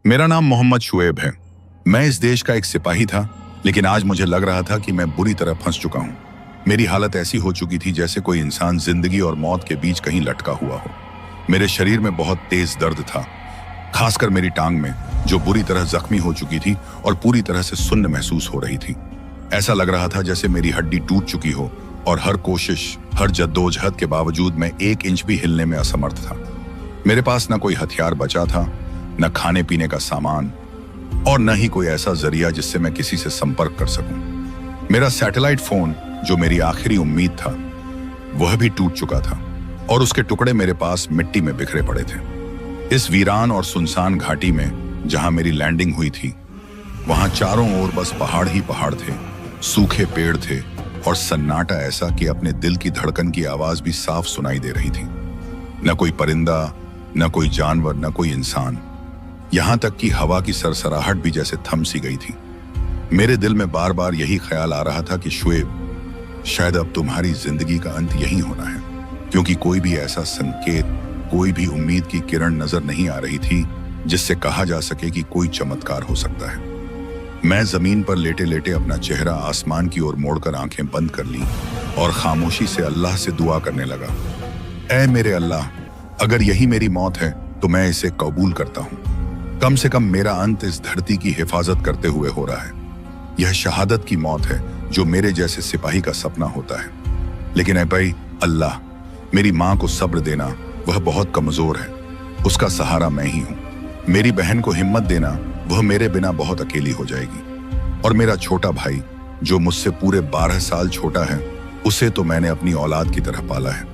मेरा नाम मोहम्मद शुएब है। मैं इस देश का एक सिपाही था, लेकिन आज मुझे लग रहा था कि मैं बुरी तरह फंस चुका हूँ। मेरी हालत ऐसी हो चुकी थी जैसे कोई इंसान जिंदगी और मौत के बीच कहीं लटका हुआ हो। मेरे शरीर में बहुत तेज दर्द था, खासकर मेरी टांग में, जो बुरी तरह जख्मी हो चुकी थी और पूरी तरह से सुन्न महसूस हो रही थी। ऐसा लग रहा था जैसे मेरी हड्डी टूट चुकी हो और हर कोशिश, हर जद्दोजहद के बावजूद मैं 1 इंच भी हिलने में असमर्थ था। मेरे पास न कोई हथियार बचा था, न खाने पीने का सामान, और न ही कोई ऐसा जरिया जिससे मैं किसी से संपर्क कर सकूं। मेरा सैटेलाइट फोन, जो मेरी आखिरी उम्मीद था, वह भी टूट चुका था और उसके टुकड़े मेरे पास मिट्टी में बिखरे पड़े थे। इस वीरान और सुनसान घाटी में जहां मेरी लैंडिंग हुई थी, वहां चारों ओर बस पहाड़ ही पहाड़ थे, सूखे पेड़ थे और सन्नाटा ऐसा कि अपने दिल की धड़कन की आवाज भी साफ सुनाई दे रही थी। न कोई परिंदा, न कोई जानवर, न कोई इंसान, यहां तक कि हवा की सरसराहट भी जैसे थम सी गई थी। मेरे दिल में बार बार यही ख्याल आ रहा था कि शुएब, शायद अब तुम्हारी जिंदगी का अंत यही होना है, क्योंकि कोई भी ऐसा संकेत, कोई भी उम्मीद की किरण नजर नहीं आ रही थी जिससे कहा जा सके कि कोई चमत्कार हो सकता है। मैं जमीन पर लेटे लेटे अपना चेहरा आसमान की ओर मोड़कर आंखें बंद कर ली और खामोशी से अल्लाह से दुआ करने लगा। ऐ मेरे अल्लाह, अगर यही मेरी मौत है तो मैं इसे कबूल करता हूं। कम से कम मेरा अंत इस धरती की हिफाजत करते हुए हो रहा है। यह शहादत की मौत है जो मेरे जैसे सिपाही का सपना होता है। लेकिन ऐ भाई अल्लाह, मेरी माँ को सब्र देना, वह बहुत कमजोर है, उसका सहारा मैं ही हूँ। मेरी बहन को हिम्मत देना, वह मेरे बिना बहुत अकेली हो जाएगी। और मेरा छोटा भाई, जो मुझसे पूरे 12 साल छोटा है, उसे तो मैंने अपनी औलाद की तरह पाला है।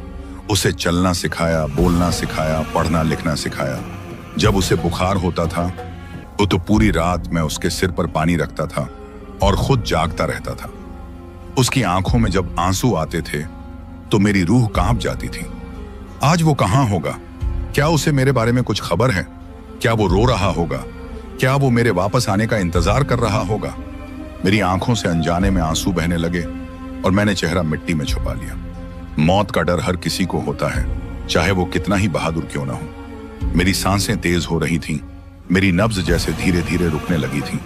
उसे चलना सिखाया, बोलना सिखाया, पढ़ना लिखना सिखाया। जब उसे बुखार होता था तो पूरी रात मैं उसके सिर पर पानी रखता था और खुद जागता रहता था। उसकी आंखों में जब आंसू आते थे तो मेरी रूह कांप जाती थी। आज वो कहाँ होगा? क्या उसे मेरे बारे में कुछ खबर है? क्या वो रो रहा होगा? क्या वो मेरे वापस आने का इंतजार कर रहा होगा? मेरी आंखों से अनजाने में आंसू बहने लगे और मैंने चेहरा मिट्टी में छुपा लिया। मौत का डर हर किसी को होता है, चाहे वो कितना ही बहादुर क्यों ना हो। मेरी सांसें तेज हो रही थीं, मेरी नब्ज जैसे धीरे धीरे रुकने लगी थी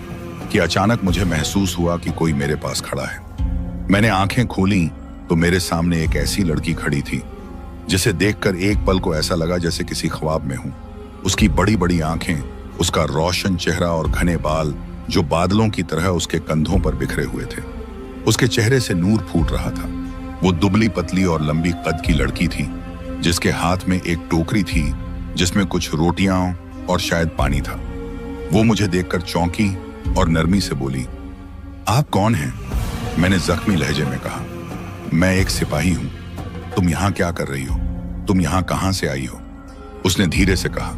कि अचानक मुझे महसूस हुआ कि कोई मेरे पास खड़ा है। मैंने आंखें खोली तो मेरे सामने एक ऐसी लड़की खड़ी थी जिसे देखकर एक पल को ऐसा लगा जैसे किसी ख्वाब में हूं। उसकी बड़ी बड़ी आंखें, उसका रोशन चेहरा और घने बाल जो बादलों की तरह उसके कंधों पर बिखरे हुए थे। उसके चेहरे से नूर फूट रहा था। वो दुबली पतली और लंबी कद की लड़की थी जिसके हाथ में एक टोकरी थी जिसमें कुछ रोटियां और शायद पानी था। वो मुझे देखकर चौंकी और नरमी से बोली, आप कौन हैं? मैंने जख्मी लहजे में कहा, मैं एक सिपाही हूं। तुम यहां क्या कर रही हो? तुम यहां कहां से आई हो? उसने धीरे से कहा,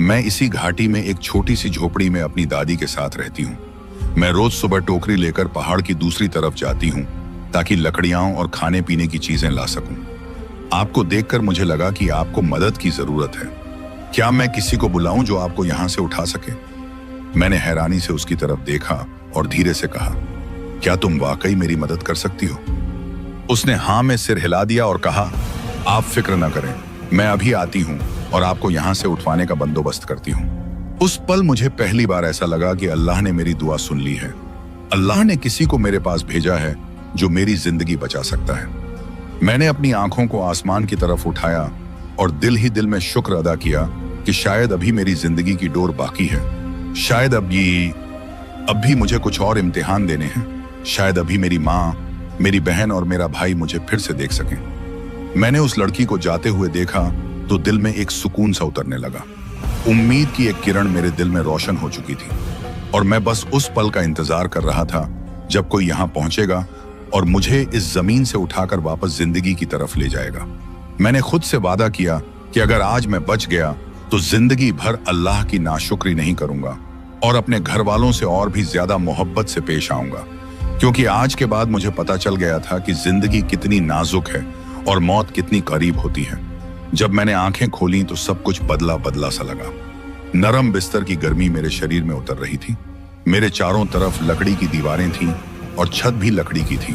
मैं इसी घाटी में एक छोटी सी झोपड़ी में अपनी दादी के साथ रहती हूँ। मैं रोज सुबह टोकरी लेकर पहाड़ की दूसरी तरफ जाती हूँ ताकि लकड़ियां और खाने पीने की चीजें ला सकूं। आपको देखकर मुझे लगा कि आपको मदद की जरूरत है। क्या मैं किसी को बुलाऊं जो आपको यहां से उठा सके? मैंने हैरानी से उसकी तरफ देखा और धीरे से कहा, क्या तुम वाकई मेरी मदद कर सकती हो? उसने हाँ में सिर हिला दिया और कहा, आप फिक्र न करें, मैं अभी आती हूं और आपको यहां से उठवाने का बंदोबस्त करती हूं। उस पल मुझे पहली बार ऐसा लगा कि अल्लाह ने मेरी दुआ सुन ली है। अल्लाह ने किसी को मेरे पास भेजा है जो मेरी जिंदगी बचा सकता है। मैंने अपनी आंखों को आसमान की तरफ उठाया और दिल ही दिल में शुक्र अदा किया कि शायद अभी मेरी जिंदगी की डोर बाकी है। शायद अब भी मुझे कुछ और इम्तिहान देने हैं। शायद अभी मेरी माँ, मेरी बहन और मेरा भाई मुझे फिर से देख सकें। मैंने उस लड़की को जाते हुए देखा तो दिल में एक सुकून सा उतरने लगा। उम्मीद की एक किरण मेरे दिल में रोशन हो चुकी थी और मैं बस उस पल का इंतजार कर रहा था जब कोई यहाँ पहुंचेगा और मुझे इस जमीन से उठाकर वापस जिंदगी की तरफ ले जाएगा। मैंने खुद से वादा किया कि अगर आज मैं बच गया तो जिंदगी भर अल्लाह की नाशुक्री नहीं करूंगा और अपने घर वालों से और भी ज्यादा मोहब्बत से पेश आऊंगा, क्योंकि आज के बाद मुझे पता चल गया था कि जिंदगी कितनी नाजुक है और मौत कितनी करीब होती है। जब मैंने आंखें खोली तो सब कुछ बदला बदला सा लगा। नरम बिस्तर की गर्मी मेरे शरीर में उतर रही थी। मेरे चारों तरफ लकड़ी की दीवारें थीं और छत भी लकड़ी की थी,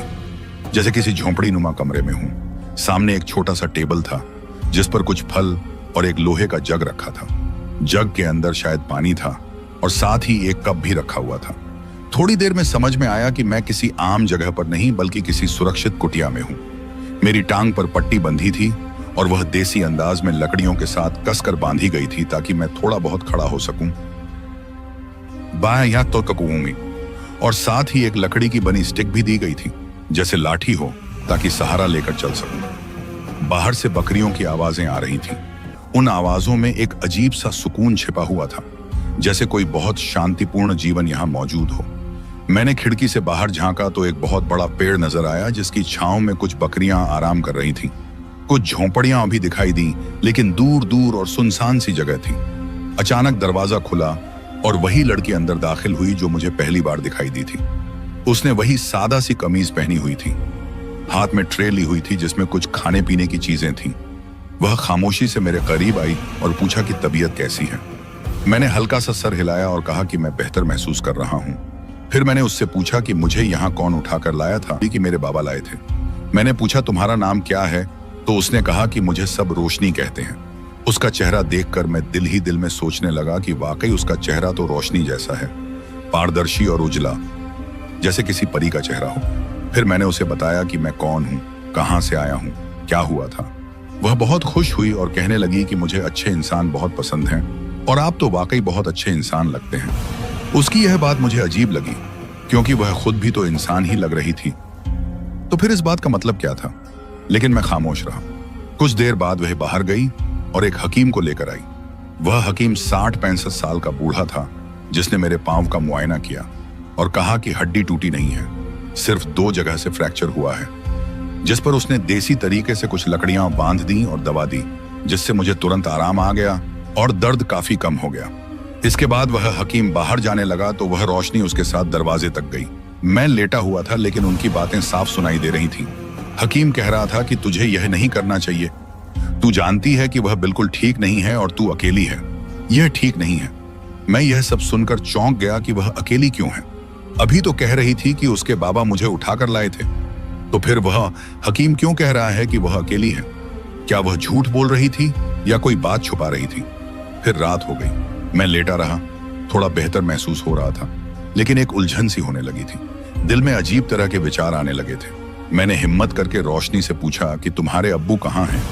जैसे किसी झोंपड़ी नुमा कमरे में हूं। सामने एक छोटा सा टेबल था जिस पर कुछ फल और एक लोहे का जग रखा था। जग के अंदर शायद पानी था, और साथ ही एक कप भी रखा हुआ था। थोड़ी देर में समझ में आया कि मैं किसी आम जगह पर नहीं बल्कि किसी सुरक्षित कुटिया में हूं। मेरी टांग पर पट्टी बंधी थी और वह देसी अंदाज में लकड़ियों के साथ कसकर बांधी गई थी ताकि मैं थोड़ा बहुत खड़ा हो सकूं। बाएं या तो ककूंगी और साथ ही एक लकड़ी की बनी स्टिक भी दी गई थी, जैसे लाठी हो, ताकि सहारा लेकर चल सकूं। बाहर से बकरियों की आवाजें आ रही थीं। उन आवाजों में एक अजीब सा सुकून छिपा हुआ था, जैसे कोई बहुत शांतिपूर्ण जीवन यहां मौजूद हो। मैंने खिड़की से बाहर झांका तो एक बहुत बड़ा पेड़ नजर आया जिसकी छांव में कुछ बकरियां आराम कर रही थीं। कुछ झोंपड़ियां भी दिखाई दी, लेकिन दूर दूर और सुनसान सी जगह थी। अचानक दरवाजा खुला और वही लड़की अंदर दाखिल हुई जो मुझे पहली बार दिखाई दी थी। उसने वही सादा सी कमीज पहनी हुई थी, हाथ में ट्रे ली हुई थी जिसमें कुछ खाने पीने की चीजें थीं। वह खामोशी से मेरे करीब आई और पूछा कि तबीयत कैसी है। मैंने हल्का सा सर हिलाया और कहा कि मैं बेहतर महसूस कर रहा हूं। फिर मैंने उससे पूछा कि मुझे यहाँ कौन उठाकर लाया था। कि मेरे बाबा लाए थे। मैंने पूछा तुम्हारा नाम क्या है, तो उसने कहा कि मुझे सब रोशनी कहते हैं। उसका चेहरा देखकर मैं दिल ही दिल में सोचने लगा कि वाकई उसका चेहरा तो रोशनी जैसा है, पारदर्शी और उजला, जैसे किसी परी का चेहरा हो। फिर मैंने उसे बताया कि मैं कौन हूँ, कहाँ से आया हूँ, क्या हुआ था। वह बहुत खुश हुई और कहने लगी कि मुझे अच्छे इंसान बहुत पसंद हैं और आप तो वाकई बहुत अच्छे इंसान लगते हैं। उसकी यह बात मुझे अजीब लगी, क्योंकि वह खुद भी तो इंसान ही लग रही थी। तो फिर इस बात का मतलब क्या था? लेकिन मैं खामोश रहा। कुछ देर बाद वह बाहर गई और एक हकीम को लेकर आई। वह हकीम 60-65 साल का बूढ़ा था, जिसने मेरे पांव का मुआयना किया और कहा कि हड्डी टूटी नहीं है, सिर्फ 2 जगह से फ्रैक्चर हुआ है। जिस पर उसने देसी तरीके से कुछ लकड़ियां बांध दी और दवा दी, जिससे मुझे तुरंत आराम आ गया और दर्द काफी कम हो गया। इसके बाद वह हकीम बाहर जाने लगा तो वह रोशनी उसके साथ दरवाजे तक गई। मैं लेटा हुआ था, लेकिन उनकी बातें साफ सुनाई दे रही थीं। हकीम कह रहा था कि तुझे यह नहीं करना चाहिए, तू जानती है कि वह बिल्कुल ठीक नहीं है और तू अकेली है। यह ठीक नहीं है। मैं यह सब सुनकर चौंक गया कि वह अकेली क्यों है। अभी तो कह रही थी कि उसके बाबा मुझे उठाकर लाए थे, तो फिर वह हकीम क्यों कह रहा है कि वह अकेली है? क्या वह झूठ बोल रही थी या कोई बात छुपा रही थी? फिर रात हो गई। मैं लेटा रहा। थोड़ा बेहतर महसूस हो रहा था, लेकिन एक उलझन सी होने लगी थी। दिल में अजीब तरह के विचार आने लगे थे। मैंने हिम्मत करके रोशनी से पूछा कि तुम्हारे अब्बू कहाँ हैं?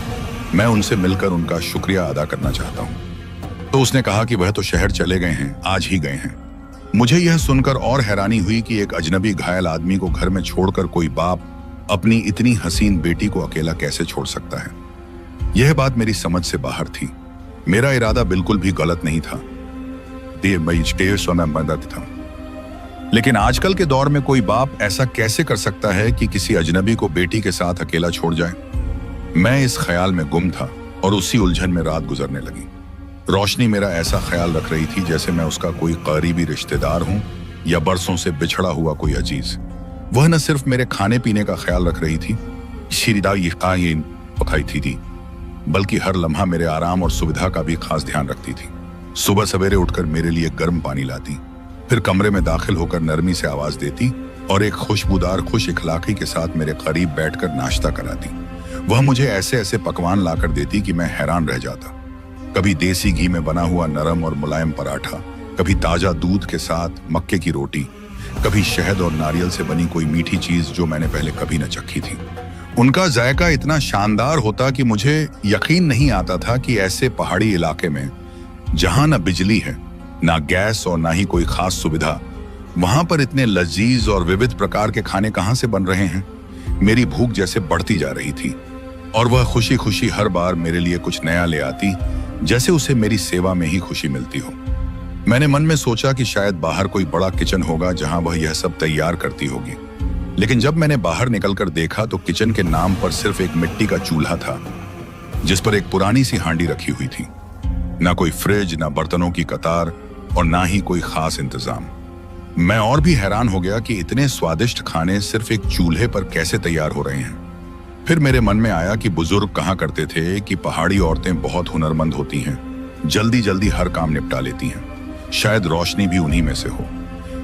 मैं उनसे मिलकर उनका शुक्रिया अदा करना चाहता हूँ। तो उसने कहा कि वह तो शहर चले गए हैं, आज ही गए हैं। मुझे यह सुनकर और हैरानी हुई कि एक अजनबी घायल आदमी को घर में छोड़कर कोई बाप अपनी इतनी हसीन बेटी को अकेला कैसे छोड़ सकता है। यह बात मेरी समझ से बाहर थी। मेरा इरादा बिल्कुल भी गलत नहीं था। था। लेकिन आजकल के दौर में कोई बाप ऐसा कैसे कर सकता है कि किसी अजनबी को बेटी के साथ अकेला छोड़ जाए? मैं इस ख्याल में गुम था और उसी उलझन में रात गुजरने लगी। रोशनी मेरा ऐसा ख्याल रख रही थी जैसे मैं उसका कोई करीबी रिश्तेदार हूं या बरसों से बिछड़ा हुआ कोई अजीज। वह न सिर्फ मेरे खाने पीने का ख्याल रख रही थी, बल्कि हर लम्हा मेरे आराम और सुविधा का भी खास ध्यान रखती थी। सुबह सवेरे उठकर मेरे लिए गर्म पानी लाती, फिर कमरे में दाखिल होकर नरमी से आवाज देती और एक खुशबूदार खुश इखलाकी के साथ मेरे करीब बैठकर नाश्ता कराती। वह मुझे ऐसे ऐसे पकवान लाकर देती कि मैं हैरान रह जाता। कभी देसी घी में बना हुआ नरम और मुलायम पराठा, कभी ताजा दूध के साथ मक्के की रोटी, कभी शहद और नारियल से बनी कोई मीठी चीज जो मैंने पहले कभी न चखी थी। उनका जायका इतना शानदार होता कि मुझे यकीन नहीं आता था कि ऐसे पहाड़ी इलाके में, जहां न बिजली है, ना गैस और ना ही कोई खास सुविधा, वहां पर इतने लजीज और विविध प्रकार के खाने कहां से बन रहे हैं। मेरी भूख जैसे बढ़ती जा रही थी और वह खुशी खुशी हर बार मेरे लिए कुछ नया ले आती, जैसे उसे मेरी सेवा में ही खुशी मिलती हो। मैंने मन में सोचा कि शायद बाहर कोई बड़ा किचन होगा जहां वह यह सब तैयार करती होगी, लेकिन जब मैंने बाहर निकलकर देखा तो किचन के नाम पर सिर्फ एक मिट्टी का चूल्हा था, जिस पर एक पुरानी सी हांडी रखी हुई थी। ना कोई फ्रिज, ना बर्तनों की कतार और ना ही कोई खास इंतजाम। मैं और भी हैरान हो गया कि इतने स्वादिष्ट खाने सिर्फ एक चूल्हे पर कैसे तैयार हो रहे हैं। फिर मेरे मन में आया कि बुजुर्ग कहा करते थे कि पहाड़ी औरतें बहुत हुनरमंद होती हैं, जल्दी जल्दी हर काम निपटा लेती हैं। शायद रोशनी भी उन्हीं में से हो।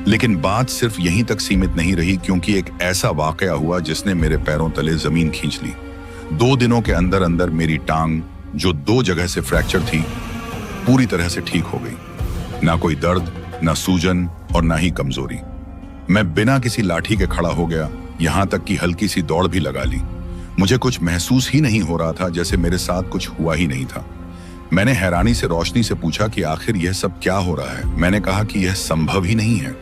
लेकिन बात सिर्फ यहीं तक सीमित नहीं रही, क्योंकि एक ऐसा वाकया हुआ जिसने मेरे पैरों तले जमीन खींच ली। 2 दिनों के अंदर अंदर मेरी टांग, जो 2 जगह से फ्रैक्चर थी, पूरी तरह से ठीक हो गई। ना कोई दर्द, ना सूजन और ना ही कमजोरी। मैं बिना किसी लाठी के खड़ा हो गया, यहां तक कि हल्की सी दौड़ भी लगा ली। मुझे कुछ महसूस ही नहीं हो रहा था, जैसे मेरे साथ कुछ हुआ ही नहीं था। मैंने हैरानी से रोशनी से पूछा कि आखिर यह सब क्या हो रहा है। मैंने कहा कि यह संभव ही नहीं है।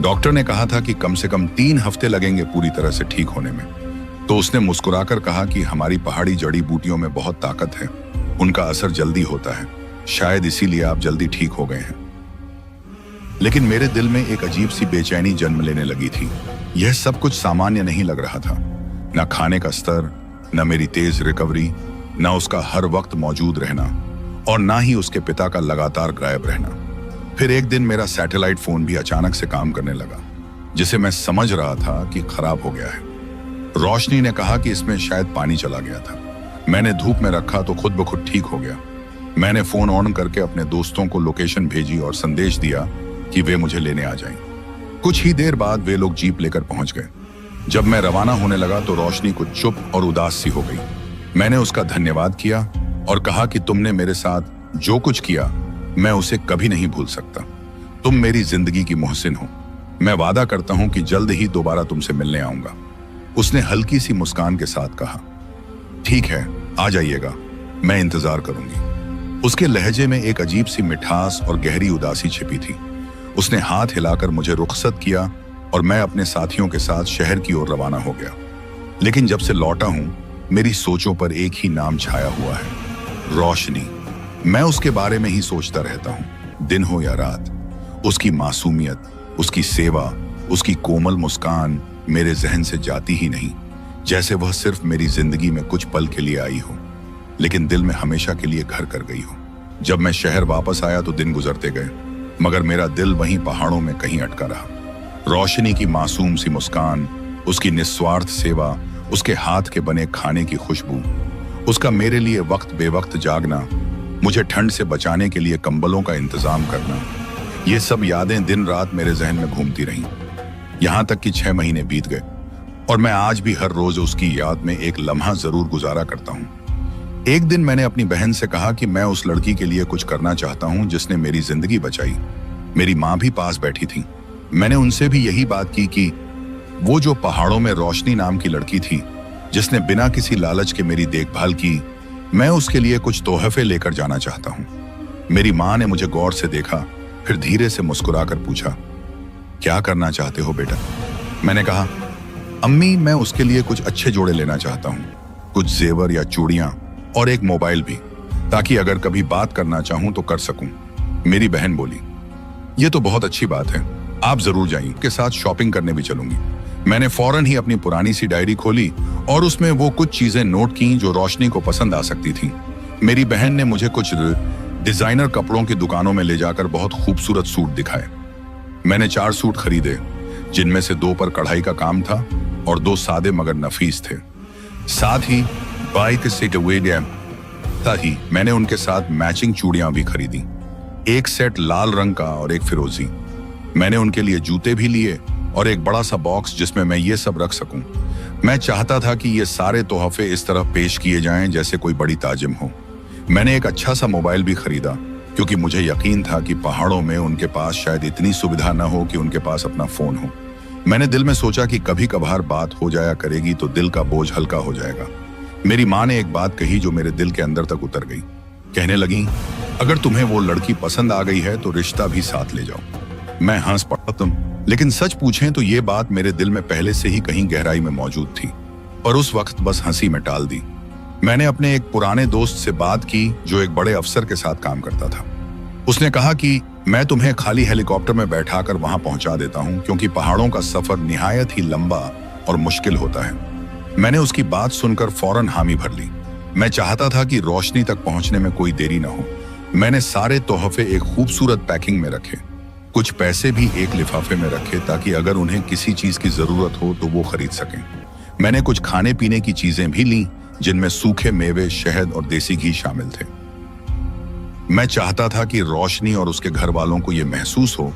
डॉक्टर ने कहा था कि कम से कम 3 हफ्ते लगेंगे पूरी तरह से ठीक होने में। तो उसने मुस्कुराकर कहा कि हमारी पहाड़ी जड़ी बूटियों में बहुत ताकत है, उनका असर जल्दी होता है, शायद इसीलिए आप जल्दी ठीक हो गए हैं। लेकिन मेरे दिल में एक अजीब सी बेचैनी जन्म लेने लगी थी। यह सब कुछ सामान्य नहीं लग रहा था। न खाने का स्तर, न मेरी तेज रिकवरी, न उसका हर वक्त मौजूद रहना, और ना ही उसके पिता का लगातार गायब रहना। फिर एक दिन मेरा सैटेलाइट फोन भी अचानक से काम करने लगा, जिसे मैं समझ रहा था कि खराब हो गया है। रोशनी ने कहा कि इसमें शायद पानी चला गया था। मैंने धूप में रखा तो खुद ब खुद ठीक हो गया। मैंने फोन ऑन करके अपने दोस्तों को लोकेशन भेजी और संदेश दिया कि वे मुझे लेने आ जाएं। कुछ ही देर बाद वे लोग जीप लेकर पहुंच गए। जब मैं रवाना होने लगा तो रोशनी कुछ चुप और उदास सी हो गई। मैंने उसका धन्यवाद किया और कहा कि तुमने मेरे साथ जो कुछ किया मैं उसे कभी नहीं भूल सकता। तुम मेरी जिंदगी की मोहसिन हो। मैं वादा करता हूं कि जल्द ही दोबारा तुमसे मिलने आऊंगा। उसने हल्की सी मुस्कान के साथ कहा, ठीक है, आ जाइएगा, मैं इंतजार करूंगी। उसके लहजे में एक अजीब सी मिठास और गहरी उदासी छिपी थी। उसने हाथ हिलाकर मुझे रुखसत किया और मैं अपने साथियों के साथ शहर की ओर रवाना हो गया। लेकिन जब से लौटा हूं, मेरी सोचों पर एक ही नाम छाया हुआ है, रोशनी। मैं उसके बारे में ही सोचता रहता हूं, दिन हो या रात। उसकी मासूमियत, उसकी सेवा, उसकी कोमल मुस्कान मेरे जहन से जाती ही नहीं, जैसे वह सिर्फ मेरी जिंदगी में कुछ पल के लिए आई हो, लेकिन दिल में हमेशा के लिए घर कर गई हो। जब मैं शहर वापस आया तो दिन गुजरते गए, मगर मेरा दिल वहीं पहाड़ों में कहीं अटका रहा। रोशनी की मासूम सी मुस्कान, उसकी निस्वार्थ सेवा, उसके हाथ के बने खाने की खुशबू, उसका मेरे लिए वक्त बेवक्त जागना, मुझे ठंड से बचाने के लिए कंबलों का इंतजाम करना, ये सब यादें दिन रात मेरे जहन में घूमती रहीं। यहां तक कि 6 महीने बीत गए और मैं आज भी हर रोज उसकी याद में एक लम्हा जरूर गुजारा करता हूं। एक दिन मैंने अपनी बहन से कहा कि मैं उस लड़की के लिए कुछ करना चाहता हूं जिसने मेरी जिंदगी बचाई। मेरी माँ भी पास बैठी थी। मैंने उनसे भी यही बात की कि वो जो पहाड़ों में रोशनी नाम की लड़की थी, जिसने बिना किसी लालच के मेरी देखभाल की, मैं उसके लिए कुछ तोहफे लेकर जाना चाहता हूं। मेरी माँ ने मुझे गौर से देखा, फिर धीरे से मुस्कुराकर पूछा, क्या करना चाहते हो बेटा? मैंने कहा, अम्मी, मैं उसके लिए कुछ अच्छे जोड़े लेना चाहता हूँ, कुछ जेवर या चूड़ियां और एक मोबाइल भी, ताकि अगर कभी बात करना चाहूं तो कर सकूं। मेरी बहन बोली, ये तो बहुत अच्छी बात है, आप जरूर जाइए, के साथ शॉपिंग करने भी चलूंगी। मैंने फौरन ही अपनी पुरानी सी डायरी खोली और उसमें वो कुछ चीजें नोट की जो रोशनी को पसंद आ सकती थी। मेरी बहन ने मुझे कुछ डिजाइनर कपड़ों की दुकानों में ले जाकर बहुत खूबसूरत सूट दिखाए। मैंने 4 सूट खरीदे, जिनमें से 2 पर कढ़ाई का काम था और 2 सादे मगर नफीस थे। साथ ही बाइक से ही मैंने उनके साथ मैचिंग चूड़ियां भी खरीदी, एक सेट लाल रंग का और एक फिरोजी। मैंने उनके लिए जूते भी लिए और एक बड़ा सा बॉक्स जिसमें मैं ये सब रख सकूं। मैं चाहता था कि ये सारे तोहफे इस तरह पेश किए जाएं जैसे कोई बड़ी ताजिम हो। मैंने एक अच्छा सा मोबाइल भी खरीदा, क्योंकि मुझे यकीन था कि पहाड़ों में उनके पास शायद इतनी सुविधा न हो कि उनके पास अपना फोन हो। मैंने दिल में सोचा कि कभी कभार बात हो जाया करेगी तो दिल का बोझ हल्का हो जाएगा। मेरी माँ ने एक बात कही जो मेरे दिल के अंदर तक उतर गई। कहने लगी, अगर तुम्हें वो लड़की पसंद आ गई है तो रिश्ता भी साथ ले जाओ। मैं हंस पड़ा, लेकिन सच पूछें तो ये बात मेरे दिल में पहले से ही कहीं गहराई में मौजूद थी, पर उस वक्त बस हंसी में टाल दी। मैंने अपने एक पुराने दोस्त से बात की जो एक बड़े अफसर के साथ काम करता था। उसने कहा कि मैं तुम्हें खाली हेलीकॉप्टर में बैठाकर वहां पहुंचा देता हूं, क्योंकि पहाड़ों का सफर निहायत ही लंबा और मुश्किल होता है। मैंने उसकी बात सुनकर फौरन हामी भर ली। मैं चाहता था कि रोशनी तक पहुंचने में कोई देरी न हो। मैंने सारे तोहफे एक खूबसूरत पैकिंग में रखे, कुछ पैसे भी एक लिफाफे में रखे ताकि अगर उन्हें किसी चीज की जरूरत हो तो वो खरीद सकें। मैंने कुछ खाने पीने की चीजें भी लीं, जिनमें सूखे मेवे, शहद और देसी घी शामिल थे। मैं चाहता था कि रोशनी और उसके घर वालों को यह महसूस हो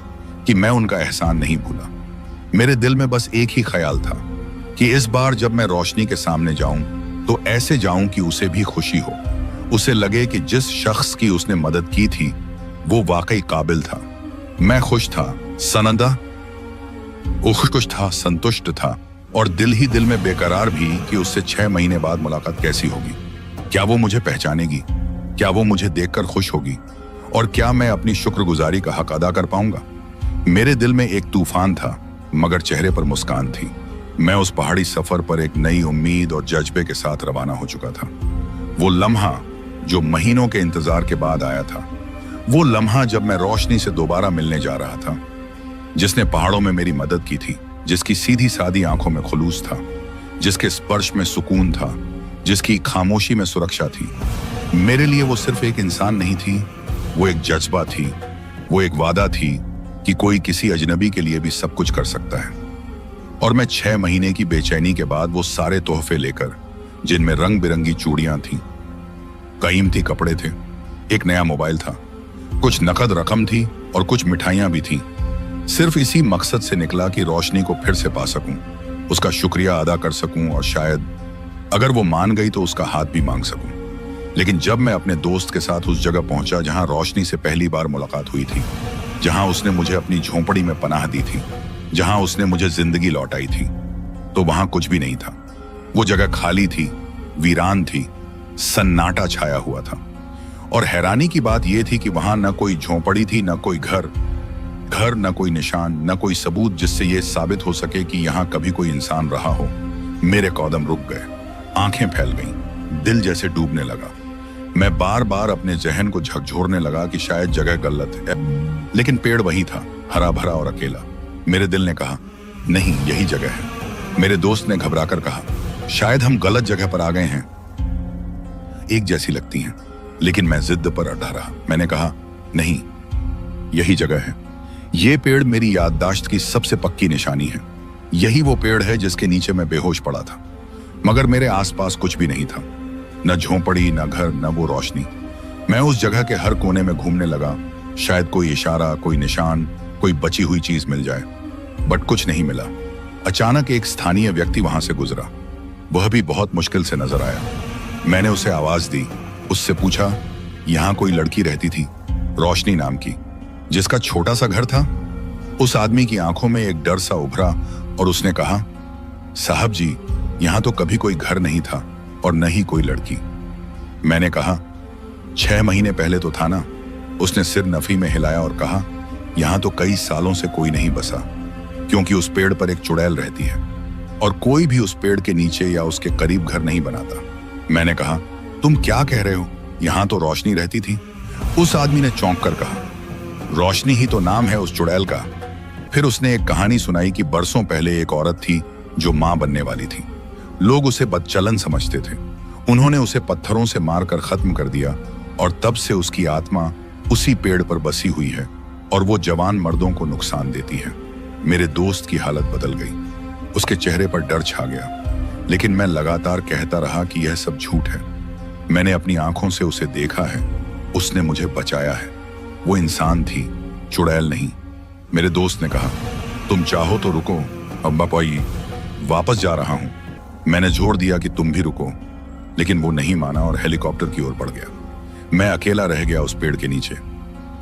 कि मैं उनका एहसान नहीं भूला। मेरे दिल में बस एक ही ख्याल था कि इस बार जब मैं रोशनी के सामने जाऊं तो ऐसे जाऊं कि उसे भी खुशी हो, उसे लगे कि जिस शख्स की उसने मदद की थी वो वाकई काबिल था। मैं खुश था, सनदा खुश था, संतुष्ट था और दिल ही दिल में बेकरार भी कि उससे 6 महीने बाद मुलाकात कैसी होगी। क्या वो मुझे पहचानेगी? क्या वो मुझे देखकर खुश होगी? और क्या मैं अपनी शुक्रगुजारी का हक अदा कर पाऊंगा? मेरे दिल में एक तूफान था, मगर चेहरे पर मुस्कान थी। मैं उस पहाड़ी सफर पर एक नई उम्मीद और जज्बे के साथ रवाना हो चुका था। वो लम्हा जो महीनों के इंतजार के बाद आया था, वो लम्हा जब मैं रोशनी से दोबारा मिलने जा रहा था, जिसने पहाड़ों में मेरी मदद की थी, जिसकी सीधी सादी आंखों में खुलूस था, जिसके स्पर्श में सुकून था, जिसकी खामोशी में सुरक्षा थी। मेरे लिए वो सिर्फ एक इंसान नहीं थी, वो एक जज्बा थी, वो एक वादा थी कि कोई किसी अजनबी के लिए भी सब कुछ कर सकता है। और मैं 6 महीने की बेचैनी के बाद वो सारे तोहफे लेकर, जिनमें रंग बिरंगी चूड़ियां थीं, कीमती कपड़े थे, एक नया मोबाइल था, कुछ नकद रकम थी और कुछ मिठाइयां भी थीं, सिर्फ इसी मकसद से निकला कि रोशनी को फिर से पा सकूं, उसका शुक्रिया अदा कर सकूं और शायद अगर वो मान गई तो उसका हाथ भी मांग सकूं। लेकिन जब मैं अपने दोस्त के साथ उस जगह पहुंचा जहां रोशनी से पहली बार मुलाकात हुई थी, जहां उसने मुझे अपनी झोंपड़ी में पनाह दी थी, जहां उसने मुझे जिंदगी लौटाई थी, तो वहां कुछ भी नहीं था। वो जगह खाली थी, वीरान थी, सन्नाटा छाया हुआ था। और हैरानी की बात यह थी कि वहां न कोई झोंपड़ी थी, न कोई घर, न कोई निशान, न कोई सबूत जिससे यह साबित हो सके कि यहां कभी कोई इंसान रहा हो। मेरे कदम रुक गए, आंखें फैल गईं, दिल जैसे डूबने लगा। मैं बार बार अपने जहन को झकझोरने लगा कि शायद जगह गलत है, लेकिन पेड़ वही था, हरा भरा और अकेला। मेरे दिल ने कहा, नहीं, यही जगह है। मेरे दोस्त ने घबराकर कहा, शायद हम गलत जगह पर आ गए हैं। एक जैसी लगती हैं, लेकिन मैं जिद पर अड़ा रहा। मैंने कहा, नहीं, यही जगह है। ये पेड़ मेरी याददाश्त की सबसे पक्की निशानी है। यही वो पेड़ है जिसके नीचे मैं बेहोश पड़ा था, मगर मेरे आसपास कुछ भी नहीं था, न झोंपड़ी, न घर, न वो रोशनी। मैं उस जगह के हर कोने में घूमने लगा, शायद कोई इशारा, कोई निशान, कोई बची हुई चीज मिल जाए, बट कुछ नहीं मिला। अचानक एक स्थानीय व्यक्ति वहां से गुजरा, वह भी बहुत मुश्किल से नजर आया। मैंने उसे आवाज दी, उससे पूछा, यहां कोई लड़की रहती थी, रोशनी नाम की, जिसका छोटा सा घर था? उस आदमी की आंखों में एक डर सा उभरा और उसने कहा, साहब जी, यहां तो कभी कोई घर नहीं था और न ही कोई लड़की। मैंने कहा, 6 महीने पहले तो था ना। उसने सिर नफी में हिलाया और कहा, यहां तो कई सालों से कोई नहीं बसा, क्योंकि उस पेड़ पर एक चुड़ैल रहती है और कोई भी उस पेड़ के नीचे या उसके करीब घर नहीं बनाता। मैंने कहा, तुम क्या कह रहे हो? यहां तो रोशनी रहती थी। उस आदमी ने चौंक कर कहा, रोशनी ही तो नाम है उस चुड़ैल का। फिर उसने एक कहानी सुनाई कि बरसों पहले एक औरत थी जो मां बनने वाली थी। लोग उसे बदचलन समझते थे। उन्होंने उसे पत्थरों से मारकर खत्म कर दिया और तब से उसकी आत्मा उसी पेड़ पर बसी हुई है और वो जवान मर्दों को नुकसान देती है। मेरे दोस्त की हालत बदल गई, उसके चेहरे पर डर छा गया, लेकिन मैं लगातार कहता रहा कि यह सब झूठ है। मैंने अपनी आंखों से उसे देखा है, उसने मुझे बचाया है। वो इंसान थी, चुड़ैल नहीं। मेरे दोस्त ने कहा, तुम चाहो तो रुको, अब्बा पाई, वापस जा रहा हूं। मैंने जोर दिया कि तुम भी रुको, लेकिन वो नहीं माना और हेलीकॉप्टर की ओर बढ़ गया। मैं अकेला रह गया उस पेड़ के नीचे।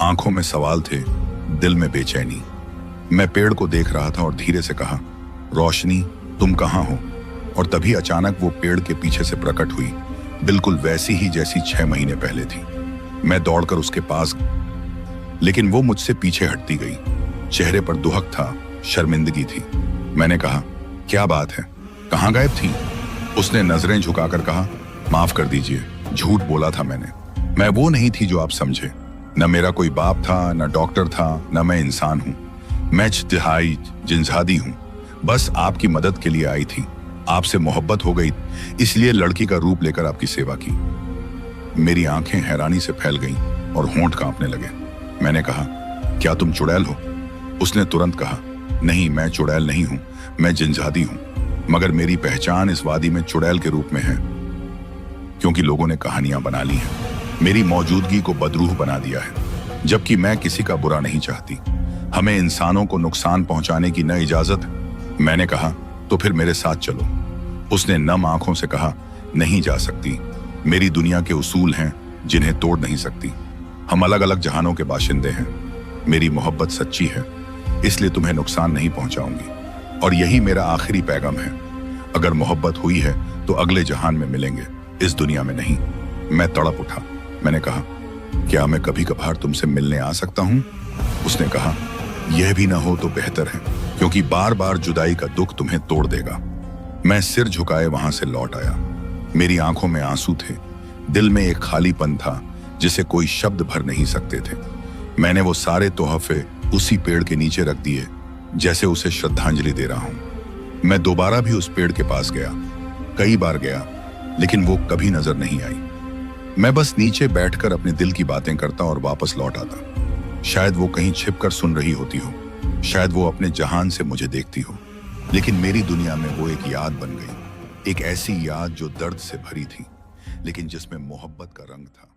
आंखों में सवाल थे, दिल में बेचैनी। मैं पेड़ को देख रहा था और धीरे से कहा, रोशनी, तुम कहाँ हो? और तभी अचानक वो पेड़ के पीछे से प्रकट हुई, बिल्कुल वैसी ही जैसी 6 महीने पहले थी। मैं दौड़कर उसके पास, लेकिन वो मुझसे पीछे हटती गई। चेहरे पर दुहक था, शर्मिंदगी थी। मैंने कहा, क्या बात है, कहाँ गायब थी? उसने नजरें झुकाकर कहा, माफ कर दीजिए, झूठ बोला था मैंने। मैं वो नहीं थी जो आप समझे। न मेरा कोई बाप था, न डॉक्टर था, न मैं इंसान हूं। मैं तिहाई जिंजादी हूं। बस आपकी मदद के लिए आई थी। आपसे मोहब्बत हो गई, इसलिए लड़की का रूप लेकर आपकी सेवा की। मेरी आंखें हैरानी से फैल गईं और होंठ कांपने लगे। मैंने कहा, क्या तुम चुड़ैल हो? उसने तुरंत कहा, नहीं, मैं चुड़ैल नहीं हूं, मैं जिंजादी हूं। मगर मेरी पहचान इस वादी में चुड़ैल के रूप में है, क्योंकि लोगों ने कहानियां बना ली हैं, मेरी मौजूदगी को बदरूह बना दिया है। जबकि मैं किसी का बुरा नहीं चाहती। हमें इंसानों को नुकसान पहुंचाने की न इजाजत। मैंने कहा, तो फिर मेरे साथ चलो। उसने नम आंखों से कहा, नहीं जा सकती। मेरी दुनिया के उसूल हैं जिन्हें तोड़ नहीं सकती। हम अलग अलग जहानों के बाशिंदे हैं। मेरी मोहब्बत सच्ची है, इसलिए तुम्हें नुकसान नहीं पहुंचाऊंगी। और यही मेरा आखिरी पैगाम है। अगर मोहब्बत हुई है तो अगले जहान में मिलेंगे, इस दुनिया में नहीं। मैं तड़प उठा। मैंने कहा, क्या मैं कभी कभार तुमसे मिलने आ सकता हूं? उसने कहा, यह भी ना हो तो बेहतर है, क्योंकि बार बार जुदाई का दुख तुम्हें तोड़ देगा। मैं सिर झुकाए वहां से लौट आया। मेरी आंखों में आंसू थे, दिल में एक खालीपन था जिसे कोई शब्द भर नहीं सकते थे। मैंने वो सारे तोहफे उसी पेड़ के नीचे रख दिए, जैसे उसे श्रद्धांजलि दे रहा हूं। मैं दोबारा भी उस पेड़ के पास गया, कई बार गया, लेकिन वो कभी नजर नहीं आई। मैं बस नीचे बैठकर अपने दिल की बातें करता और वापस लौट आता। शायद वो कहीं छिपकर सुन रही होती हो, शायद वो अपने जहान से मुझे देखती हो, लेकिन मेरी दुनिया में वो एक याद बन गई। एक ऐसी याद जो दर्द से भरी थी, लेकिन जिसमें मोहब्बत का रंग था।